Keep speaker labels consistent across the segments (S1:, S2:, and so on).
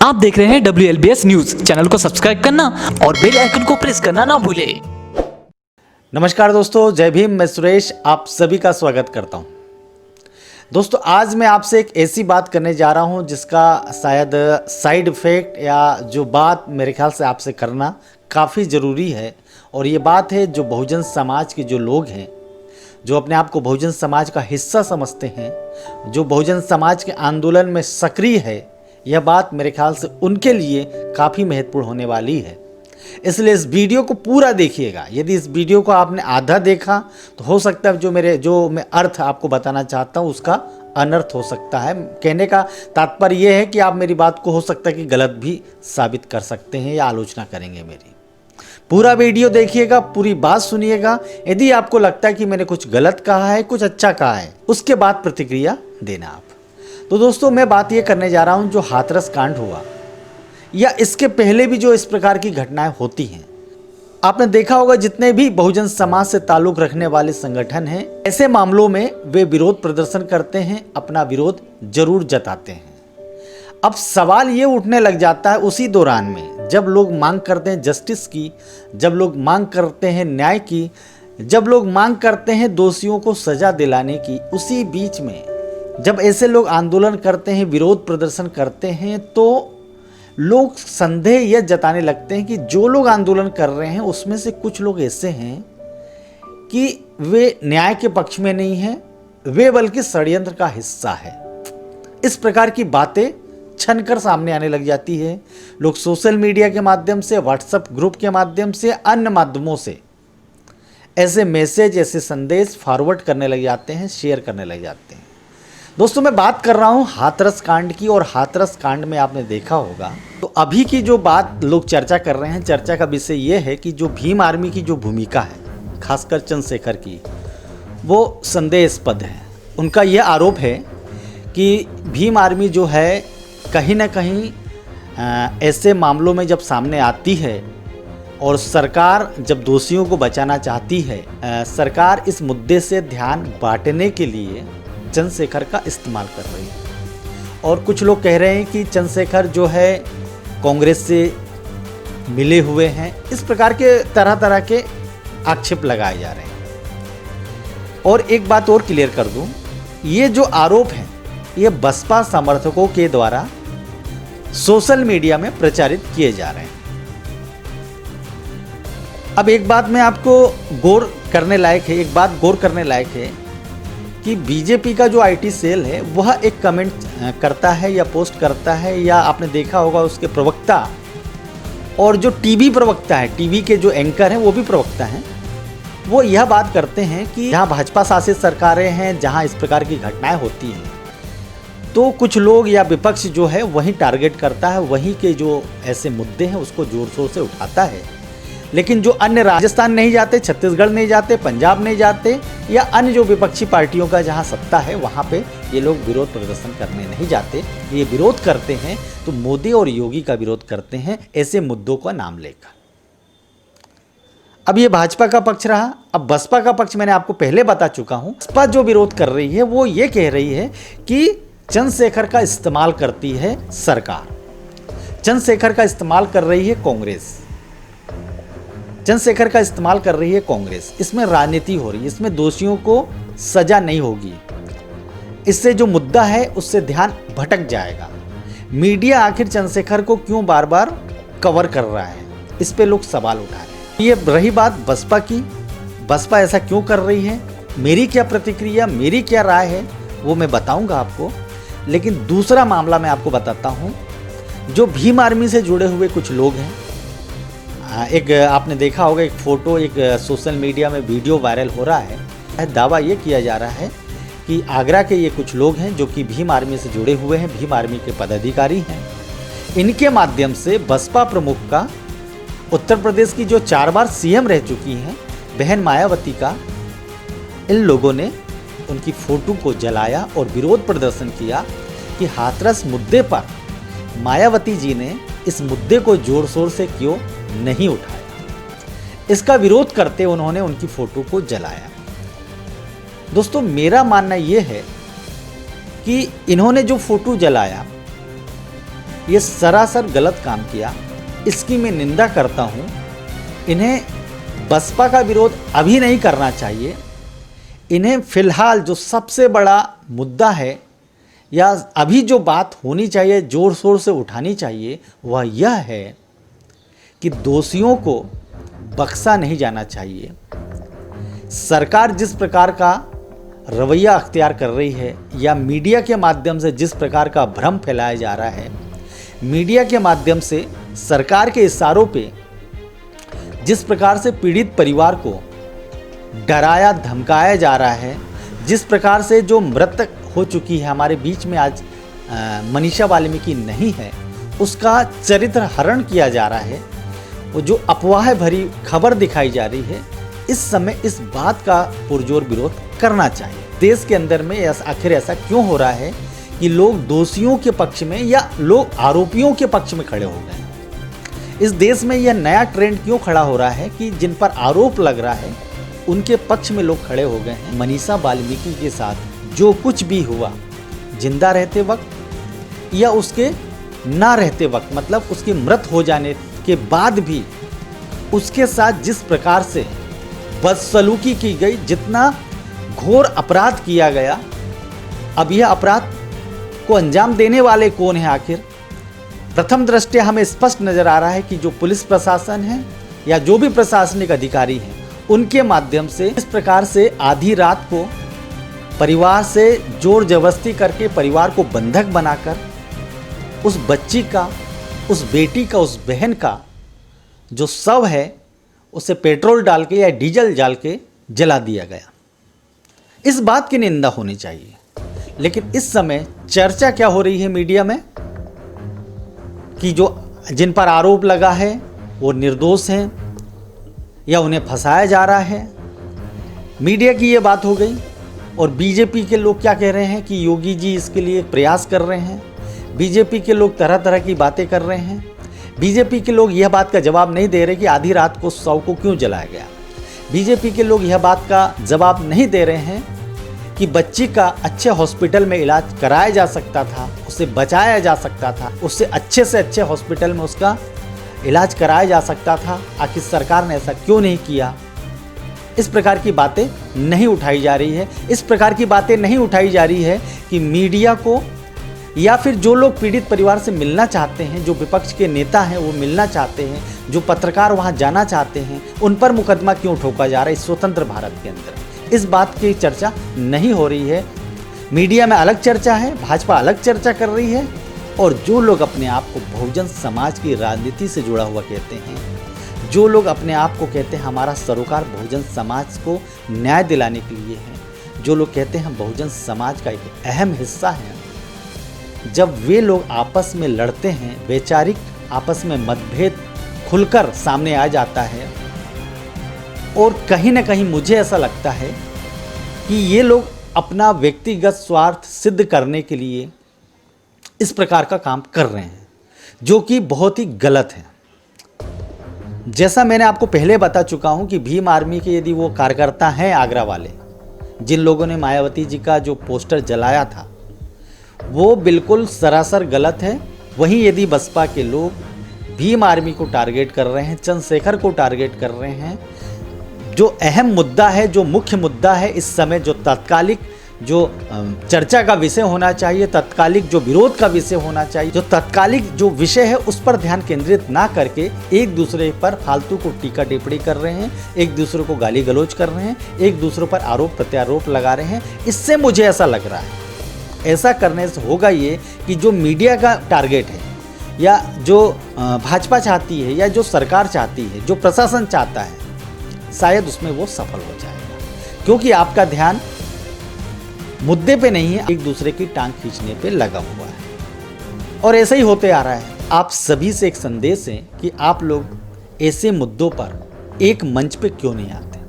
S1: आप देख रहे हैं WLBS न्यूज। चैनल को सब्सक्राइब करना और बेल आइकन को प्रेस करना ना भूलें।
S2: नमस्कार दोस्तों, जय भीम। मैं सुरेश आप सभी का स्वागत करता हूं। दोस्तों, आज मैं आपसे एक ऐसी बात करने जा रहा हूं जिसका शायद साइड इफेक्ट या जो बात मेरे ख्याल से आपसे करना काफ़ी ज़रूरी है। और ये बात है जो बहुजन समाज के जो लोग हैं, जो अपने आप को बहुजन समाज का हिस्सा समझते हैं, जो बहुजन समाज के आंदोलन में सक्रिय है, यह बात मेरे ख्याल से उनके लिए काफ़ी महत्वपूर्ण होने वाली है। इसलिए इस वीडियो को पूरा देखिएगा। यदि इस वीडियो को आपने आधा देखा तो हो सकता है जो मैं अर्थ आपको बताना चाहता हूँ उसका अनर्थ हो सकता है। कहने का तात्पर्य यह है कि आप मेरी बात को हो सकता है कि गलत भी साबित कर सकते हैं या आलोचना करेंगे मेरी। पूरा वीडियो देखिएगा, पूरी बात सुनिएगा। यदि आपको लगता है कि मैंने कुछ गलत कहा है, कुछ अच्छा कहा है, उसके बाद प्रतिक्रिया देना आप। तो दोस्तों, मैं बात ये करने जा रहा हूँ जो हाथरस कांड हुआ या इसके पहले भी जो इस प्रकार की घटनाएं होती हैं। आपने देखा होगा जितने भी बहुजन समाज से ताल्लुक़ रखने वाले संगठन हैं, ऐसे मामलों में वे विरोध प्रदर्शन करते हैं, अपना विरोध जरूर जताते हैं। अब सवाल ये उठने लग जाता है उसी दौरान में, जब लोग मांग करते हैं जस्टिस की, जब लोग मांग करते हैं न्याय की, जब लोग मांग करते हैं दोषियों को सजा दिलाने की, उसी बीच में जब ऐसे लोग आंदोलन करते हैं, विरोध प्रदर्शन करते हैं, तो लोग संदेह यह जताने लगते हैं कि जो लोग आंदोलन कर रहे हैं उसमें से कुछ लोग ऐसे हैं कि वे न्याय के पक्ष में नहीं हैं, वे बल्कि षड्यंत्र का हिस्सा है। इस प्रकार की बातें छनकर सामने आने लग जाती है। लोग सोशल मीडिया के माध्यम से, व्हाट्सएप ग्रुप के माध्यम से, अन्य माध्यमों से ऐसे मैसेज, ऐसे संदेश फॉरवर्ड करने लग जाते हैं, शेयर करने लग जाते हैं। दोस्तों, मैं बात कर रहा हूँ हाथरस कांड की। और हाथरस कांड में आपने देखा होगा तो अभी की जो बात लोग चर्चा कर रहे हैं, चर्चा का विषय ये है कि जो भीम आर्मी की जो भूमिका है, खासकर चंद्रशेखर की, वो संदेहास्पद है। उनका ये आरोप है कि भीम आर्मी जो है कहीं ना कहीं ऐसे मामलों में जब सामने आती है और सरकार जब दोषियों को बचाना चाहती है, सरकार इस मुद्दे से ध्यान बांटने के लिए चंद्रशेखर का इस्तेमाल कर रही है। और कुछ लोग कह रहे हैं कि चंद्रशेखर जो है कांग्रेस से मिले हुए हैं। इस प्रकार के तरह तरह के आक्षेप लगाए जा रहे हैं। और एक बात और क्लियर कर दूं, ये जो आरोप हैं ये बसपा समर्थकों के द्वारा सोशल मीडिया में प्रचारित किए जा रहे हैं। अब एक बात में आपको गौर करने लायक है, कि बीजेपी का जो आईटी सेल है वह एक कमेंट करता है या पोस्ट करता है, या आपने देखा होगा उसके प्रवक्ता और जो टीवी प्रवक्ता है, टीवी के जो एंकर हैं वो भी प्रवक्ता हैं, वो यह बात करते हैं कि जहां भाजपा शासित सरकारें हैं, जहां इस प्रकार की घटनाएं होती हैं, तो कुछ लोग या विपक्ष जो है वहीं टारगेट करता है, वहीं के जो ऐसे मुद्दे हैं उसको जोर शोर से उठाता है। लेकिन जो अन्य राजस्थान नहीं जाते, छत्तीसगढ़ नहीं जाते, पंजाब नहीं जाते, या अन्य जो विपक्षी पार्टियों का जहां सत्ता है वहां पे ये लोग विरोध प्रदर्शन करने नहीं जाते। ये विरोध करते हैं तो मोदी और योगी का विरोध करते हैं, ऐसे मुद्दों का नाम लेकर। अब ये भाजपा का पक्ष रहा। अब बसपा का पक्ष मैंने आपको पहले बता चुका हूं। बसपा जो विरोध कर रही है वो ये कह रही है कि चंद्रशेखर का इस्तेमाल करती है सरकार, चंद्रशेखर का इस्तेमाल कर रही है कांग्रेस, चंद्रशेखर का इस्तेमाल कर रही है कांग्रेस। इसमें राजनीति हो रही है, इसमें दोषियों को सजा नहीं होगी, इससे जो मुद्दा है उससे ध्यान भटक जाएगा। मीडिया आखिर चंद्रशेखर को क्यों बार बार कवर कर रहा है, इस पे लोग सवाल उठा रहे हैं। ये रही बात बसपा की, बसपा ऐसा क्यों कर रही है, मेरी क्या प्रतिक्रिया, मेरी क्या राय है वो मैं बताऊंगा आपको। लेकिन दूसरा मामला मैं आपको बताता हूँ। जो भीम आर्मी से जुड़े हुए कुछ लोग हैं, एक आपने देखा होगा एक फ़ोटो, एक सोशल मीडिया में वीडियो वायरल हो रहा है। दावा ये किया जा रहा है कि आगरा के ये कुछ लोग हैं जो कि भीम आर्मी से जुड़े हुए हैं, भीम आर्मी के पदाधिकारी हैं। इनके माध्यम से बसपा प्रमुख का, उत्तर प्रदेश की जो 4 बार सीएम रह चुकी हैं, बहन मायावती का, इन लोगों ने उनकी फ़ोटो को जलाया और विरोध प्रदर्शन किया कि हाथरस मुद्दे पर मायावती जी ने इस मुद्दे को जोर शोर से क्यों नहीं उठाया। इसका विरोध करते उन्होंने उनकी फोटो को जलाया। दोस्तों, मेरा मानना यह है कि इन्होंने जो फोटो जलाया ये सरासर गलत काम किया, इसकी मैं निंदा करता हूँ। इन्हें बसपा का विरोध अभी नहीं करना चाहिए। इन्हें फिलहाल जो सबसे बड़ा मुद्दा है या अभी जो बात होनी चाहिए, जोर शोर से उठानी चाहिए, वह यह है कि दोषियों को बख्शा नहीं जाना चाहिए। सरकार जिस प्रकार का रवैया अख्तियार कर रही है या मीडिया के माध्यम से जिस प्रकार का भ्रम फैलाया जा रहा है, मीडिया के माध्यम से सरकार के इशारों पे जिस प्रकार से पीड़ित परिवार को डराया धमकाया जा रहा है, जिस प्रकार से जो मृतक हो चुकी है, हमारे बीच में आज मनीषा वाल्मीकि नहीं है, उसका चरित्र हरण किया जा रहा है, वो जो अफवाह भरी खबर दिखाई जा रही है, इस समय इस बात का पुरजोर विरोध करना चाहिए। देश के अंदर में आखिर ऐसा क्यों हो रहा है कि लोग दोषियों के पक्ष में या लोग आरोपियों के पक्ष में खड़े हो गए हैं? इस देश में यह नया ट्रेंड क्यों खड़ा हो रहा है कि जिन पर आरोप लग रहा है उनके पक्ष में लोग खड़े हो गए हैं? मनीषा वाल्मीकि के साथ जो कुछ भी हुआ, जिंदा रहते वक्त या उसके ना रहते वक्त, मतलब उसकी मृत हो जाने के बाद भी उसके साथ जिस प्रकार से बदसलूकी की गई, जितना घोर अपराध किया गया, अब यह अपराध को अंजाम देने वाले कौन है आखिर? प्रथम दृष्टया हमें स्पष्ट नजर आ रहा है कि जो पुलिस प्रशासन है या जो भी प्रशासनिक अधिकारी हैं, उनके माध्यम से इस प्रकार से आधी रात को परिवार से जोर जबरदस्ती करके परिवार को बंधक बनाकर उस बच्ची का, उस बेटी का, उस बहन का जो शव है उसे पेट्रोल डाल के या डीजल डाल के जला दिया गया। इस बात की निंदा होनी चाहिए। लेकिन इस समय चर्चा क्या हो रही है मीडिया में कि जो जिन पर आरोप लगा है वो निर्दोष हैं या उन्हें फंसाया जा रहा है। मीडिया की ये बात हो गई। और बीजेपी के लोग क्या कह रहे हैं कि योगी जी इसके लिए प्रयास कर रहे हैं। बीजेपी के लोग तरह तरह की बातें कर रहे हैं। बीजेपी के लोग यह बात का जवाब नहीं दे रहे कि आधी रात को शव को क्यों जलाया गया। बीजेपी के लोग यह बात का जवाब नहीं दे रहे हैं कि बच्ची का अच्छे हॉस्पिटल में इलाज कराया जा सकता था, उसे बचाया जा सकता था, उससे अच्छे से अच्छे हॉस्पिटल में उसका इलाज कराया जा सकता था। आखिर सरकार ने ऐसा क्यों नहीं किया? इस प्रकार की बातें नहीं उठाई जा रही है। इस प्रकार की बातें नहीं उठाई जा रही है कि मीडिया को या फिर जो लोग पीड़ित परिवार से मिलना चाहते हैं, जो विपक्ष के नेता हैं वो मिलना चाहते हैं, जो पत्रकार वहां जाना चाहते हैं, उन पर मुकदमा क्यों ठोका जा रहा है इस स्वतंत्र भारत के अंदर? इस बात की चर्चा नहीं हो रही है। मीडिया में अलग चर्चा है, भाजपा अलग चर्चा कर रही है, और जो लोग अपने आप को बहुजन समाज की राजनीति से जुड़ा हुआ कहते हैं, जो लोग अपने आप को कहते हैं हमारा सरोकार बहुजन समाज को न्याय दिलाने के लिए है, जो लोग कहते हैं बहुजन समाज का एक अहम हिस्सा है, जब वे लोग आपस में लड़ते हैं, वैचारिक आपस में मतभेद खुलकर सामने आ जाता है, और कहीं ना कहीं मुझे ऐसा लगता है कि ये लोग अपना व्यक्तिगत स्वार्थ सिद्ध करने के लिए इस प्रकार का काम कर रहे हैं, जो कि बहुत ही गलत है। जैसा मैंने आपको पहले बता चुका हूं कि भीम आर्मी के यदि वो कार्यकर्ता हैं आगरा वाले, जिन लोगों ने मायावती जी का जो पोस्टर जलाया था, वो बिल्कुल सरासर गलत है। वहीं यदि बसपा के लोग भीम आर्मी को टारगेट कर रहे हैं, चंद्रशेखर को टारगेट कर रहे हैं, जो अहम मुद्दा है, जो मुख्य मुद्दा है इस समय, जो तात्कालिक जो चर्चा का विषय होना चाहिए, तत्कालिक जो विरोध का विषय होना चाहिए, जो तत्कालिक जो विषय है उस पर ध्यान केंद्रित ना करके एक दूसरे पर फालतू को टीका टिप्पणी कर रहे हैं, एक दूसरे को गाली गलौज कर रहे हैं, एक दूसरे पर आरोप प्रत्यारोप लगा रहे हैं। इससे मुझे ऐसा लग रहा है, ऐसा करने से होगा ये कि जो मीडिया का टारगेट है या जो भाजपा चाहती है या जो सरकार चाहती है, जो प्रशासन चाहता है, शायद उसमें वो सफल हो जाएगा, क्योंकि आपका ध्यान मुद्दे पे नहीं है, एक दूसरे की टांग खींचने पे लगा हुआ है। और ऐसा ही होते आ रहा है। आप सभी से एक संदेश है कि आप लोग ऐसे मुद्दों पर एक मंच पे क्यों नहीं आते।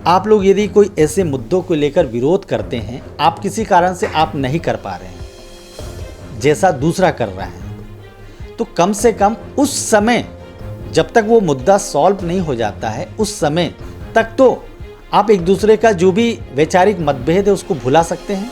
S2: आप लोग यदि कोई ऐसे मुद्दों को लेकर विरोध करते हैं, आप किसी कारण से आप नहीं कर पा रहे हैं जैसा दूसरा कर रहा है, तो कम से कम उस समय जब तक वो मुद्दा सॉल्व नहीं हो जाता है, उस समय तक तो आप एक दूसरे का जो भी वैचारिक मतभेद है उसको भुला सकते हैं।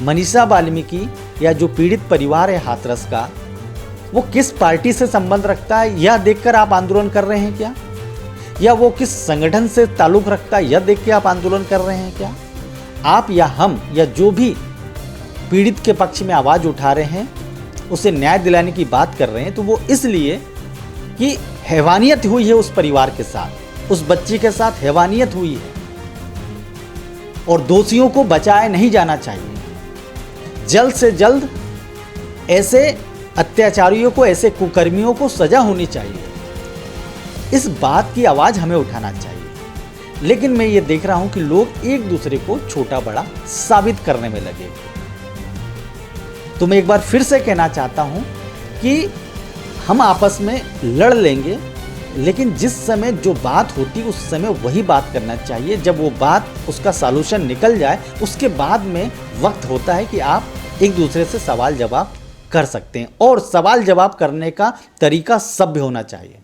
S2: मनीषा वाल्मीकि या जो पीड़ित परिवार है हाथरस का, वो किस पार्टी से संबंध रखता है यह देखकर आप आंदोलन कर रहे हैं क्या? या वो किस संगठन से ताल्लुक रखता है यह देख के आप आंदोलन कर रहे हैं क्या? आप या हम या जो भी पीड़ित के पक्ष में आवाज़ उठा रहे हैं, उसे न्याय दिलाने की बात कर रहे हैं, तो वो इसलिए कि हैवानियत हुई है उस परिवार के साथ, उस बच्ची के साथ हैवानियत हुई है और दोषियों को बचाया नहीं जाना चाहिए। जल्द से जल्द ऐसे अत्याचारियों को, ऐसे कुकर्मियों को सजा होनी चाहिए। इस बात की आवाज़ हमें उठाना चाहिए। लेकिन मैं ये देख रहा हूं कि लोग एक दूसरे को छोटा बड़ा साबित करने में लगे। तो मैं एक बार फिर से कहना चाहता हूं कि हम आपस में लड़ लेंगे, लेकिन जिस समय जो बात होती है उस समय वही बात करना चाहिए। जब वो बात, उसका सॉल्यूशन निकल जाए, उसके बाद में वक्त होता है कि आप एक दूसरे से सवाल जवाब कर सकते हैं। और सवाल जवाब करने का तरीका सभ्य होना चाहिए।